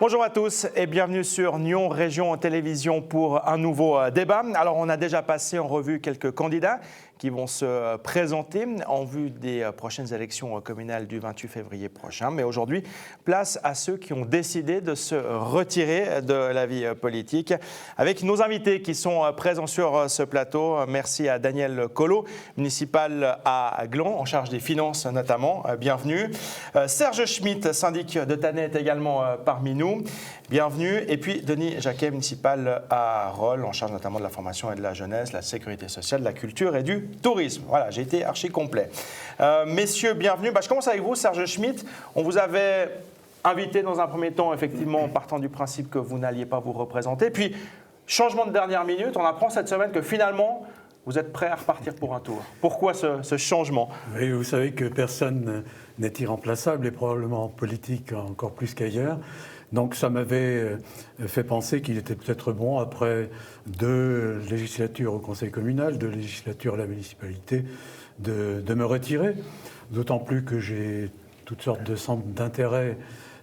Bonjour à tous et bienvenue sur Nyon Région Télévision pour un nouveau débat. Alors on a déjà passé en revue quelques candidats qui vont se présenter en vue des prochaines élections communales du 28 février prochain. Mais aujourd'hui, place à ceux qui ont décidé de se retirer de la vie politique. Avec nos invités qui sont présents sur ce plateau, merci à Daniel Collot, municipal à Gland, en charge des finances notamment. Bienvenue. Serge Schmitt, syndic de Tannay, est également parmi nous. Bienvenue. Et puis Denis Jacquet, municipal à Rolle, en charge notamment de la formation et de la jeunesse, la sécurité sociale, de la culture et du tourisme. Voilà, j'ai été archi complet. Messieurs, bienvenue. Je commence avec vous, Serge Schmitt. On vous avait invité dans un premier temps, effectivement, en partant du principe que vous n'alliez pas vous représenter. Puis, changement de dernière minute, on apprend cette semaine que finalement, vous êtes prêt à repartir pour un tour. Pourquoi ce changement ? Oui, vous savez que personne n'est irremplaçable et probablement en politique encore plus qu'ailleurs. Donc ça m'avait fait penser qu'il était peut-être bon, après 2 législatures au conseil communal, 2 législatures à la municipalité, de me retirer. D'autant plus que j'ai toutes sortes de centres d'intérêt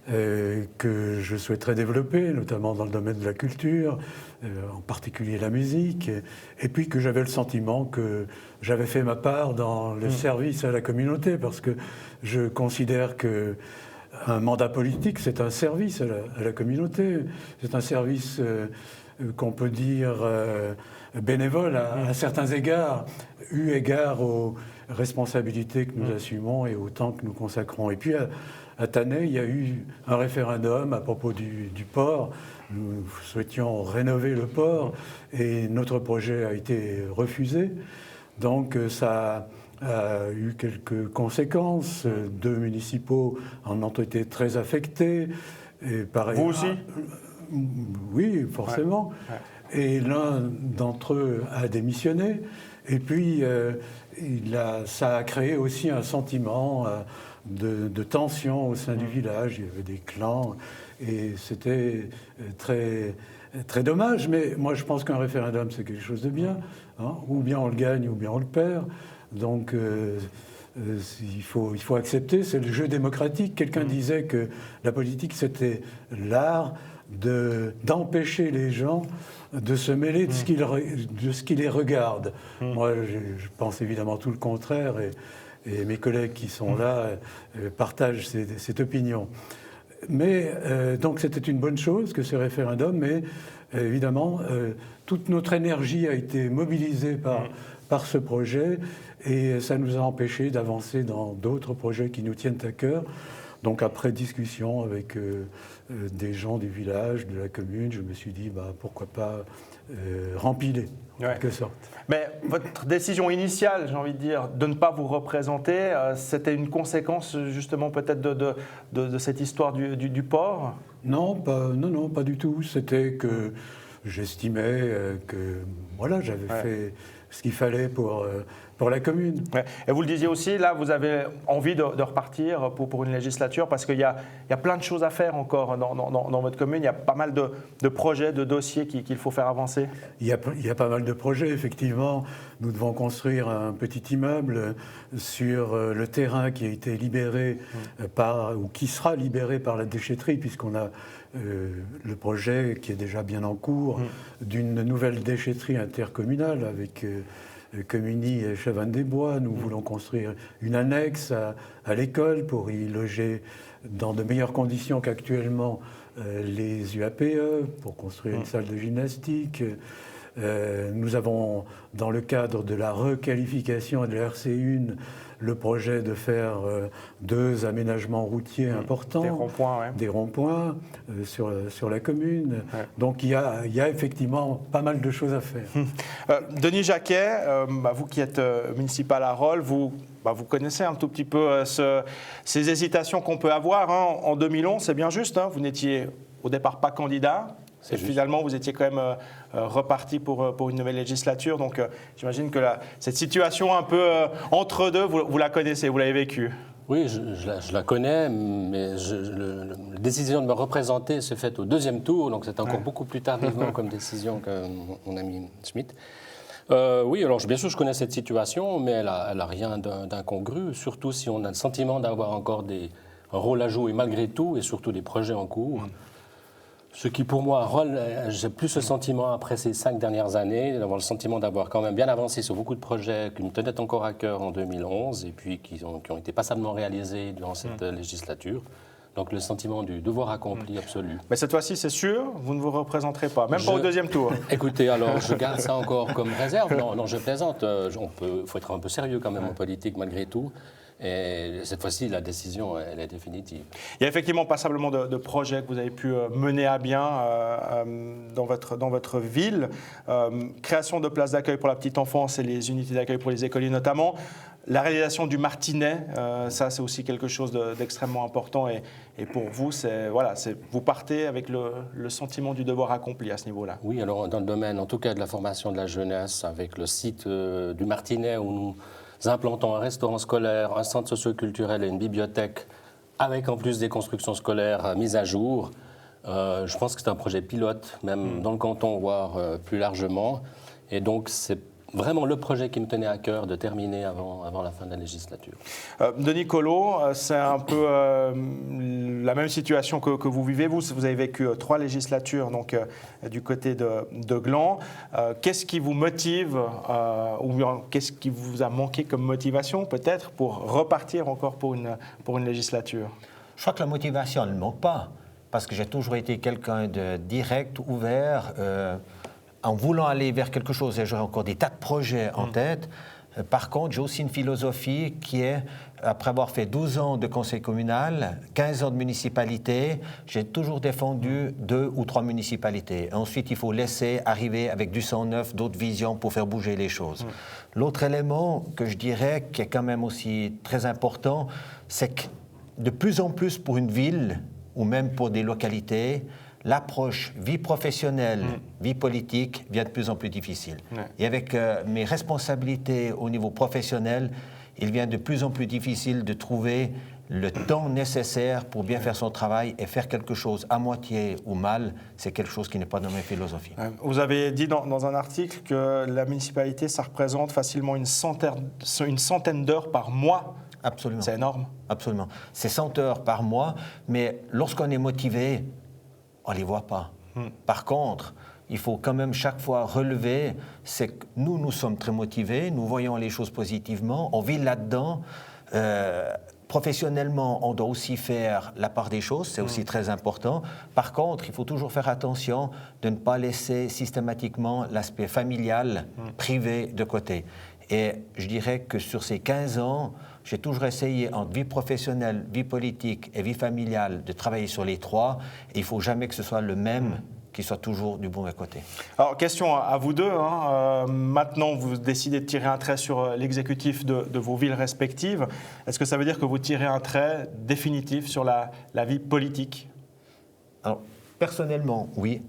que je souhaiterais développer, notamment dans le domaine de la culture, en particulier la musique, et puis que j'avais le sentiment que j'avais fait ma part dans le service à la communauté, parce que je considère que un mandat politique, c'est un service à la communauté, c'est un service qu'on peut dire bénévole à certains égards, eu égard aux responsabilités que nous assumons et au temps que nous consacrons. Et puis à Tannay, il y a eu un référendum à propos du port. Nous souhaitions rénover le port et notre projet a été refusé. Donc ça a eu quelques conséquences. 2 municipaux en ont été très affectés. Et pareil, vous aussi ? Oui, forcément. Ouais. Et l'un d'entre eux a démissionné. Et puis, ça a créé aussi un sentiment de tension au sein du village. Il y avait des clans et c'était très, très dommage. Mais moi, je pense qu'un référendum, c'est quelque chose de bien. Hein. Ou bien on le gagne, ou bien on le perd. Donc, il faut accepter, c'est le jeu démocratique. Quelqu'un disait que la politique, c'était l'art d'empêcher les gens de se mêler de ce qui les regarde. Moi, je pense évidemment tout le contraire, et mes collègues qui sont là partagent cette opinion. Mais donc, c'était une bonne chose que ce référendum, mais évidemment, toute notre énergie a été mobilisée par ce projet, et ça nous a empêchés d'avancer dans d'autres projets qui nous tiennent à cœur. Donc après discussion avec des gens du village, de la commune, je me suis dit pourquoi pas rempiler, en quelque sorte. Mais votre décision initiale, j'ai envie de dire, de ne pas vous représenter, c'était une conséquence justement peut-être de cette histoire du port ? Non, pas du tout. C'était que j'estimais que voilà, j'avais fait ce qu'il fallait pour la commune. Ouais. Et vous le disiez aussi, là, vous avez envie de repartir pour une législature parce qu'il y a plein de choses à faire encore dans votre commune. Il y a pas mal de projets, de dossiers qu'il faut faire avancer. Il y a pas mal de projets, effectivement. Nous devons construire un petit immeuble sur le terrain qui a été libéré ou qui sera libéré par la déchetterie, puisqu'on a le projet qui est déjà bien en cours d'une nouvelle déchetterie intercommunale avec Communy et Chavannes-des-Bois. Nous voulons construire une annexe à l'école pour y loger dans de meilleures conditions qu'actuellement les UAPE, pour construire une salle de gymnastique. Nous avons, dans le cadre de la requalification de la RC1, le projet de faire 2 aménagements routiers importants. Des ronds-points sur la commune. Ouais. Donc il y a effectivement pas mal de choses à faire. Denis Jacquet, vous qui êtes municipal à Rolle, vous connaissez un tout petit peu ces hésitations qu'on peut avoir. En 2011, c'est bien juste, vous n'étiez au départ pas candidat. Et finalement, vous étiez quand même reparti pour une nouvelle législature. Donc, j'imagine que cette situation un peu entre deux, vous la connaissez, vous l'avez vécue. Oui, je la connais, mais la décision de me représenter s'est faite au 2e tour, donc c'est encore beaucoup plus tardivement comme décision que mon ami Schmitt. Oui, alors bien sûr, je connais cette situation, mais elle a rien d'incongru, surtout si on a le sentiment d'avoir encore un rôle à jouer malgré tout, et surtout des projets en cours. Ce qui pour moi, j'ai plus le sentiment après ces 5 dernières années, d'avoir le sentiment d'avoir quand même bien avancé sur beaucoup de projets qui me tenaient encore à cœur en 2011 et puis qui ont été passablement réalisés durant cette législature. Donc le sentiment du devoir accompli absolu. Mais cette fois-ci, c'est sûr, vous ne vous représenterez pas, même pas au deuxième tour. Écoutez, alors je garde ça encore comme réserve. Non, je plaisante. Il faut être un peu sérieux quand même en politique malgré tout. Et cette fois-ci, la décision, elle est définitive. Il y a effectivement passablement de projets que vous avez pu mener à bien dans votre ville. Création de places d'accueil pour la petite enfance et les unités d'accueil pour les écoliers notamment. La réalisation du Martinet, ça c'est aussi quelque chose d'extrêmement important et pour vous, vous partez avec le sentiment du devoir accompli à ce niveau-là. Oui, alors dans le domaine en tout cas de la formation de la jeunesse, avec le site du Martinet où nous implantons un restaurant scolaire, un centre socio-culturel et une bibliothèque, avec en plus des constructions scolaires mises à jour. Je pense que c'est un projet pilote, même dans le canton, voire plus largement. Et donc c'est vraiment le projet qui me tenait à cœur de terminer avant la fin de la législature. Denis Colo, c'est un peu la même situation que vous vivez. Vous avez vécu 3 législatures donc, du côté de Gland. Qu'est-ce qui vous motive ou qu'est-ce qui vous a manqué comme motivation peut-être pour repartir encore pour une législature? Je crois que la motivation ne manque pas parce que j'ai toujours été quelqu'un de direct, ouvert, en voulant aller vers quelque chose, et j'aurais encore des tas de projets en tête. Par contre, j'ai aussi une philosophie qui est, après avoir fait 12 ans de conseil communal, 15 ans de municipalité, j'ai toujours défendu 2 ou 3 municipalités. Ensuite, il faut laisser arriver avec du sang neuf, d'autres visions pour faire bouger les choses. L'autre élément que je dirais, qui est quand même aussi très important, c'est que de plus en plus pour une ville, ou même pour des localités, l'approche vie professionnelle, vie politique vient de plus en plus difficile. Ouais. Et avec mes responsabilités au niveau professionnel, il devient de plus en plus difficile de trouver le temps nécessaire pour bien faire son travail et faire quelque chose à moitié ou mal, c'est quelque chose qui n'est pas dans mes philosophies. Vous avez dit dans un article que la municipalité, ça représente facilement une centaine d'heures par mois. Absolument. C'est énorme. Absolument. C'est 100 heures par mois, mais lorsqu'on est motivé, on ne les voit pas. Par contre, il faut quand même chaque fois relever, c'est que nous sommes très motivés, nous voyons les choses positivement, on vit là-dedans. Professionnellement, on doit aussi faire la part des choses, c'est aussi très important. Par contre, il faut toujours faire attention de ne pas laisser systématiquement l'aspect familial, privé de côté. Et je dirais que sur ces 15 ans, j'ai toujours essayé, entre vie professionnelle, vie politique et vie familiale, de travailler sur les 3. Et il ne faut jamais que ce soit le même qui soit toujours du bon côté. Alors, question à vous deux. Maintenant, vous décidez de tirer un trait sur l'exécutif de vos villes respectives. Est-ce que ça veut dire que vous tirez un trait définitif sur la vie politique? Alors, personnellement, oui.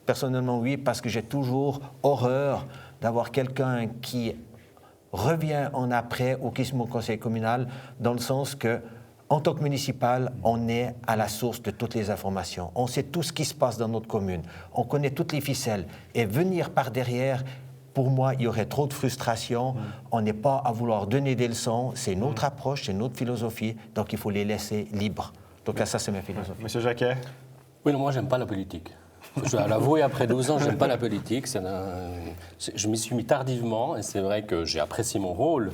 Personnellement, oui, parce que j'ai toujours horreur d'avoir quelqu'un qui revient en après au conseil communal, dans le sens que, en tant que municipal, on est à la source de toutes les informations. On sait tout ce qui se passe dans notre commune. On connaît toutes les ficelles. Et venir par derrière, pour moi, il y aurait trop de frustration. On n'est pas à vouloir donner des leçons. C'est notre approche, c'est notre philosophie. Donc, il faut les laisser libres. Donc, ça, c'est ma philosophie. Monsieur Jacquet? Oui, non, moi, j'aime pas la politique. Je dois l'avouer, après 12 ans, je n'aime pas la politique. Je m'y suis mis tardivement et c'est vrai que j'ai apprécié mon rôle,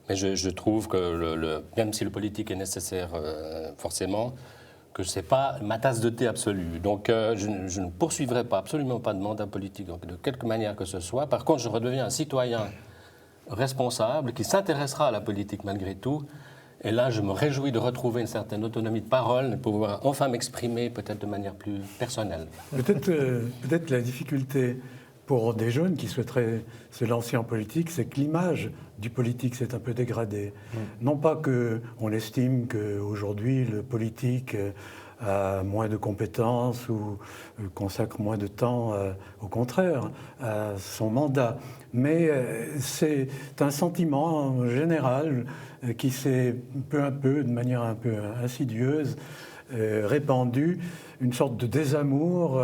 mais je trouve que même si le politique est nécessaire forcément, que ce n'est pas ma tasse de thé absolue. Donc je ne poursuivrai pas, absolument pas de mandat politique, donc, de quelque manière que ce soit. Par contre, je redeviens un citoyen responsable qui s'intéressera à la politique malgré tout. Et là, je me réjouis de retrouver une certaine autonomie de parole, de pouvoir enfin m'exprimer peut-être de manière plus personnelle. Peut-être la difficulté pour des jeunes qui souhaiteraient se lancer en politique, c'est que l'image du politique s'est un peu dégradée. Non pas qu'on estime qu'aujourd'hui le politique a moins de compétences ou consacre moins de temps, au contraire, à son mandat. Mais c'est un sentiment général qui s'est peu à peu, de manière un peu insidieuse, répandu, une sorte de désamour,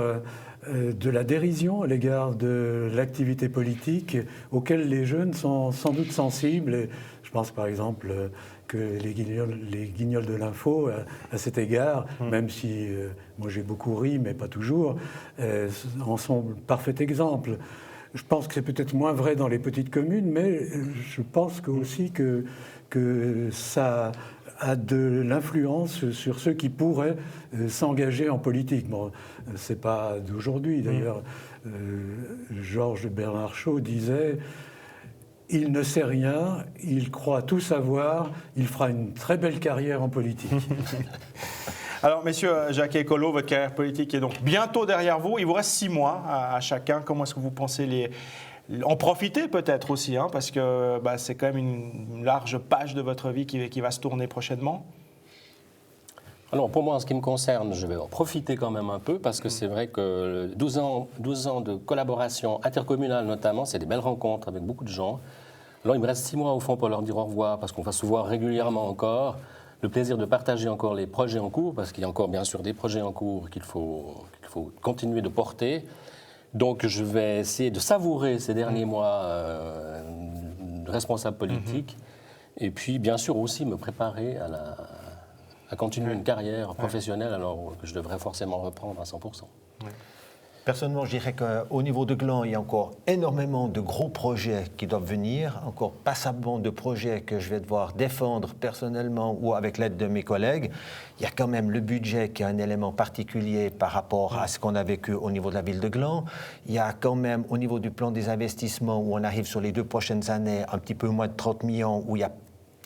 de la dérision à l'égard de l'activité politique auquel les jeunes sont sans doute sensibles. Et je pense par exemple que les guignols de l'info, à cet égard, même si moi j'ai beaucoup ri, mais pas toujours, en sont le parfait exemple. Je pense que c'est peut-être moins vrai dans les petites communes, mais je pense aussi que ça a de l'influence sur ceux qui pourraient s'engager en politique. Bon, c'est pas d'aujourd'hui, d'ailleurs. Georges Bernard Shaw disait « Il ne sait rien, il croit tout savoir, il fera une très belle carrière en politique. » Alors, messieurs Jacquet et Collot, votre carrière politique est donc bientôt derrière vous. Il vous reste 6 mois à chacun. Comment est-ce que vous pensez en profiter peut-être aussi, hein, parce que c'est quand même une large page de votre vie qui va se tourner prochainement. Alors pour moi, en ce qui me concerne, je vais en profiter quand même un peu parce que c'est vrai que 12 ans de collaboration intercommunale notamment, c'est des belles rencontres avec beaucoup de gens. Alors il me reste 6 mois au fond pour leur dire au revoir parce qu'on va se voir régulièrement encore. Le plaisir de partager encore les projets en cours parce qu'il y a encore bien sûr des projets en cours qu'il faut continuer de porter. Donc je vais essayer de savourer ces derniers mois de responsable politique et puis bien sûr aussi me préparer à continuer une carrière professionnelle alors que je devrais forcément reprendre à 100%. Personnellement, je dirais qu'au niveau de Gland, il y a encore énormément de gros projets qui doivent venir, encore passablement de projets que je vais devoir défendre personnellement ou avec l'aide de mes collègues. Il y a quand même le budget qui est un élément particulier par rapport à ce qu'on a vécu au niveau de la ville de Gland. Il y a quand même au niveau du plan des investissements où on arrive sur les 2 prochaines années un petit peu moins de 30 millions où il y a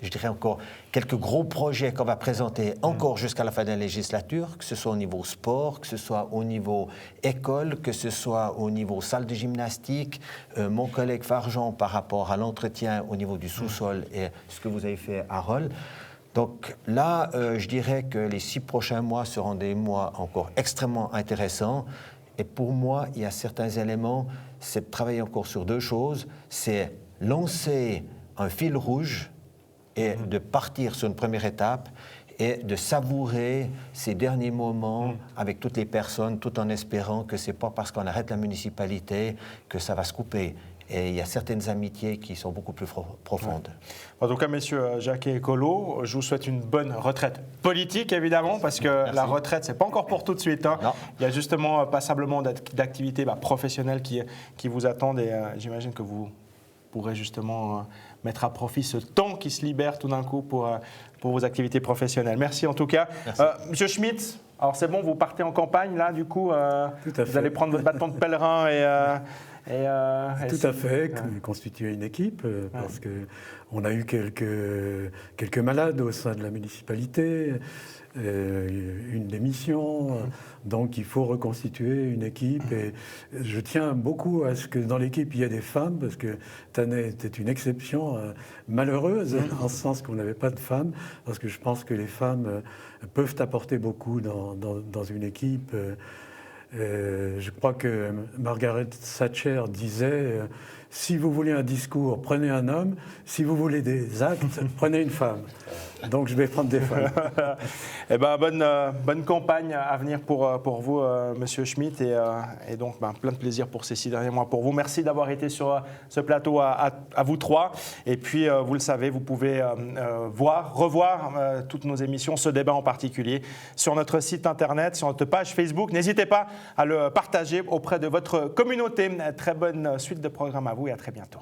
je dirais encore quelques gros projets qu'on va présenter encore jusqu'à la fin de la législature, que ce soit au niveau sport, que ce soit au niveau école, que ce soit au niveau salle de gymnastique. Mon collègue Farjean par rapport à l'entretien au niveau du sous-sol et ce que vous avez fait à Rolle. Donc là, je dirais que les 6 prochains mois seront des mois encore extrêmement intéressants. Et pour moi, il y a certains éléments, c'est de travailler encore sur 2 choses. C'est lancer un fil rouge et de partir sur une première étape et de savourer ces derniers moments avec toutes les personnes, tout en espérant que ce n'est pas parce qu'on arrête la municipalité que ça va se couper. Et il y a certaines amitiés qui sont beaucoup plus profondes. En tout cas, messieurs Jacquet et Collot, je vous souhaite une bonne retraite politique, évidemment, parce que la retraite, ce n'est pas encore pour tout de suite. Hein. Il y a justement passablement d'activités professionnelles qui vous attendent et j'imagine que vous pourrez justement mettre à profit ce temps qui se libère tout d'un coup pour vos activités professionnelles. Merci en tout cas. Monsieur Schmitt, alors c'est bon, vous partez en campagne là, du coup, vous allez prendre votre bâton de pèlerin Tout à fait, constituer une équipe, parce qu'on a eu quelques malades au sein de la municipalité, une démission, donc il faut reconstituer une équipe. Et je tiens beaucoup à ce que dans l'équipe il y ait des femmes, parce que Tanet était une exception malheureuse, en ce sens qu'on n'avait pas de femmes, parce que je pense que les femmes peuvent apporter beaucoup dans une équipe. Je crois que Margaret Thatcher disait si vous voulez un discours, prenez un homme. Si vous voulez des actes, prenez une femme. Donc je vais prendre des femmes. Eh ben, bonne campagne à venir pour vous, Monsieur Schmitt, et donc plein de plaisir pour ces 6 derniers mois pour vous. Merci d'avoir été sur ce plateau à vous 3. Et puis, vous le savez, vous pouvez revoir toutes nos émissions, ce débat en particulier, sur notre site internet, sur notre page Facebook. N'hésitez pas à le partager auprès de votre communauté. Très bonne suite de programme à vous et à très bientôt.